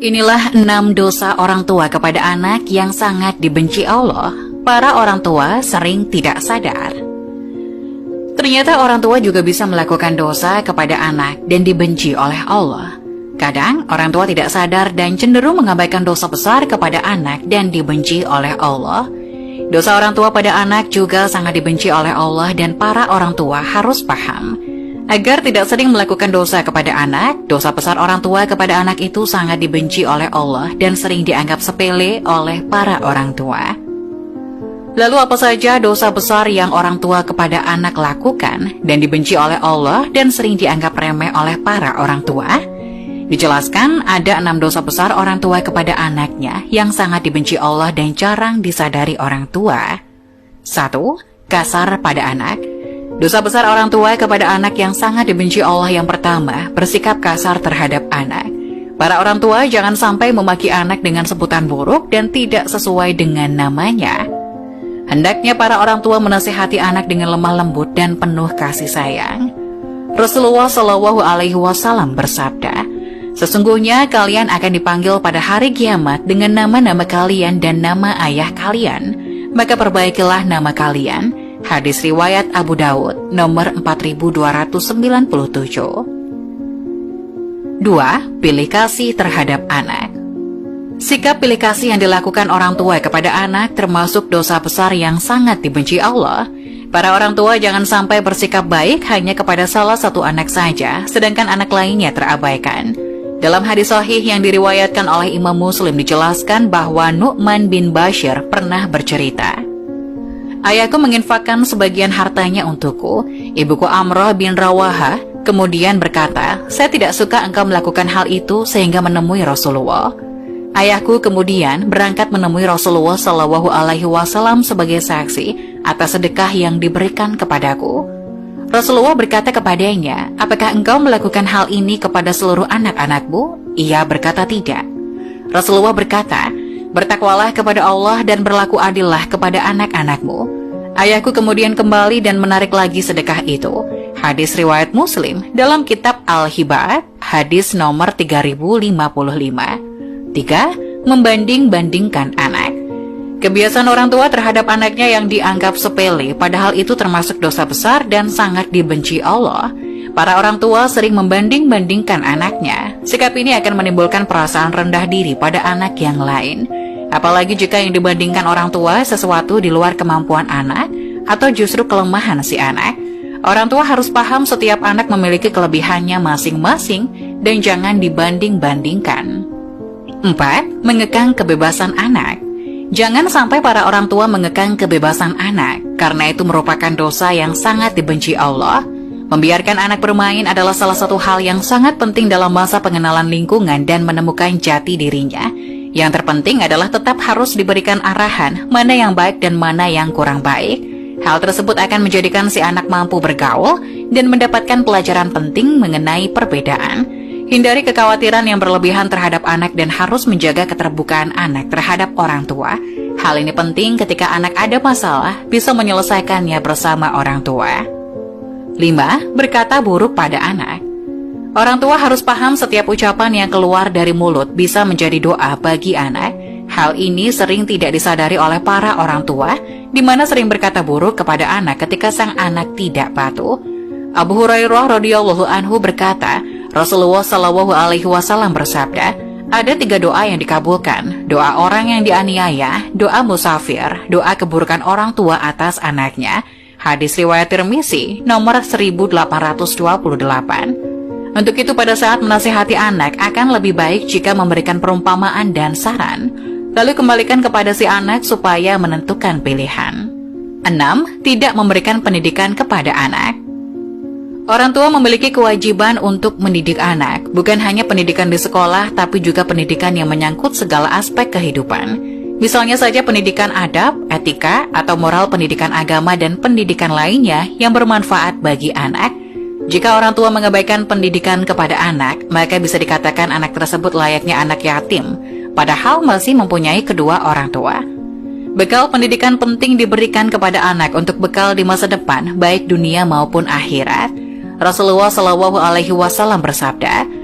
Inilah 6 dosa orang tua kepada anak yang sangat dibenci Allah. Para orang tua sering tidak sadar. Ternyata orang tua juga bisa melakukan dosa kepada anak dan dibenci oleh Allah. Kadang orang tua tidak sadar dan cenderung mengabaikan dosa besar kepada anak dan dibenci oleh Allah. Dosa orang tua pada anak juga sangat dibenci oleh Allah dan para orang tua harus paham. Agar tidak sering melakukan dosa kepada anak, dosa besar orang tua kepada anak itu sangat dibenci oleh Allah dan sering dianggap sepele oleh para orang tua. Lalu apa saja dosa besar yang orang tua kepada anak lakukan dan dibenci oleh Allah dan sering dianggap remeh oleh para orang tua? Dijelaskan ada 6 dosa besar orang tua kepada anaknya yang sangat dibenci Allah dan jarang disadari orang tua. 1. Kasar pada anak. Dosa besar orang tua kepada anak yang sangat dibenci Allah yang pertama, bersikap kasar terhadap anak. Para orang tua jangan sampai memaki anak dengan sebutan buruk dan tidak sesuai dengan namanya. Hendaknya para orang tua menasihati anak dengan lemah lembut dan penuh kasih sayang. Rasulullah Shallallahu Alaihi Wasallam bersabda, "Sesungguhnya kalian akan dipanggil pada hari kiamat dengan nama-nama kalian dan nama ayah kalian. Maka perbaikilah nama kalian." Hadis riwayat Abu Dawud nomor 4297. 2. Pilih kasih terhadap anak. Sikap pilih kasih yang dilakukan orang tua kepada anak termasuk dosa besar yang sangat dibenci Allah. Para orang tua jangan sampai bersikap baik hanya kepada salah satu anak saja, sedangkan anak lainnya terabaikan. Dalam hadis sahih yang diriwayatkan oleh Imam Muslim dijelaskan bahwa Nu'man bin Bashir pernah bercerita, "Ayahku menginfakkan sebagian hartanya untukku. Ibuku Amrah bin Rawaha kemudian berkata, 'Saya tidak suka engkau melakukan hal itu,' sehingga menemui Rasulullah. Ayahku kemudian berangkat menemui Rasulullah Shallallahu Alaihi Wasallam sebagai saksi atas sedekah yang diberikan kepadaku. Rasulullah berkata kepadanya, 'Apakah engkau melakukan hal ini kepada seluruh anak-anakmu?' Ia berkata, 'Tidak.' Rasulullah berkata, 'Bertakwalah kepada Allah dan berlaku adillah kepada anak-anakmu.' Ayahku kemudian kembali dan menarik lagi sedekah itu." Hadis riwayat Muslim dalam kitab Al-Hibat, hadis nomor 3055. 3. Membanding-bandingkan anak. Kebiasaan orang tua terhadap anaknya yang dianggap sepele, padahal itu termasuk dosa besar dan sangat dibenci Allah. Para orang tua sering membanding-bandingkan anaknya. Sikap ini akan menimbulkan perasaan rendah diri pada anak yang lain. Apalagi jika yang dibandingkan orang tua sesuatu di luar kemampuan anak atau justru kelemahan si anak. Orang tua harus paham setiap anak memiliki kelebihannya masing-masing dan jangan dibanding-bandingkan. 4. Mengekang kebebasan anak. Jangan sampai para orang tua mengekang kebebasan anak, karena itu merupakan dosa yang sangat dibenci Allah. Membiarkan anak bermain adalah salah satu hal yang sangat penting dalam masa pengenalan lingkungan dan menemukan jati dirinya. Yang terpenting adalah tetap harus diberikan arahan mana yang baik dan mana yang kurang baik. Hal tersebut akan menjadikan si anak mampu bergaul dan mendapatkan pelajaran penting mengenai perbedaan. Hindari kekhawatiran yang berlebihan terhadap anak dan harus menjaga keterbukaan anak terhadap orang tua. Hal ini penting ketika anak ada masalah, bisa menyelesaikannya bersama orang tua. 5. Berkata buruk pada anak. Orang tua harus paham setiap ucapan yang keluar dari mulut bisa menjadi doa bagi anak. Hal ini sering tidak disadari oleh para orang tua, di mana sering berkata buruk kepada anak ketika sang anak tidak patuh. Abu Hurairah radhiyallahu anhu berkata, Rasulullah Shallallahu Alaihi Wasallam bersabda, ada 3 doa yang dikabulkan: doa orang yang dianiaya, doa musafir, doa keburukan orang tua atas anaknya. Hadis riwayat Tirmizi nomor 1828. Untuk itu pada saat menasihati anak akan lebih baik jika memberikan perumpamaan dan saran, lalu kembalikan kepada si anak supaya menentukan pilihan. 6. Tidak memberikan pendidikan kepada anak. Orang tua memiliki kewajiban untuk mendidik anak, bukan hanya pendidikan di sekolah, tapi juga pendidikan yang menyangkut segala aspek kehidupan. Misalnya saja pendidikan adab, etika, atau moral, pendidikan agama, dan pendidikan lainnya yang bermanfaat bagi anak. Jika orang tua mengabaikan pendidikan kepada anak, maka bisa dikatakan anak tersebut layaknya anak yatim, padahal masih mempunyai kedua orang tua. Bekal pendidikan penting diberikan kepada anak untuk bekal di masa depan, baik dunia maupun akhirat. Rasulullah Shallallahu Alaihi Wasallam bersabda,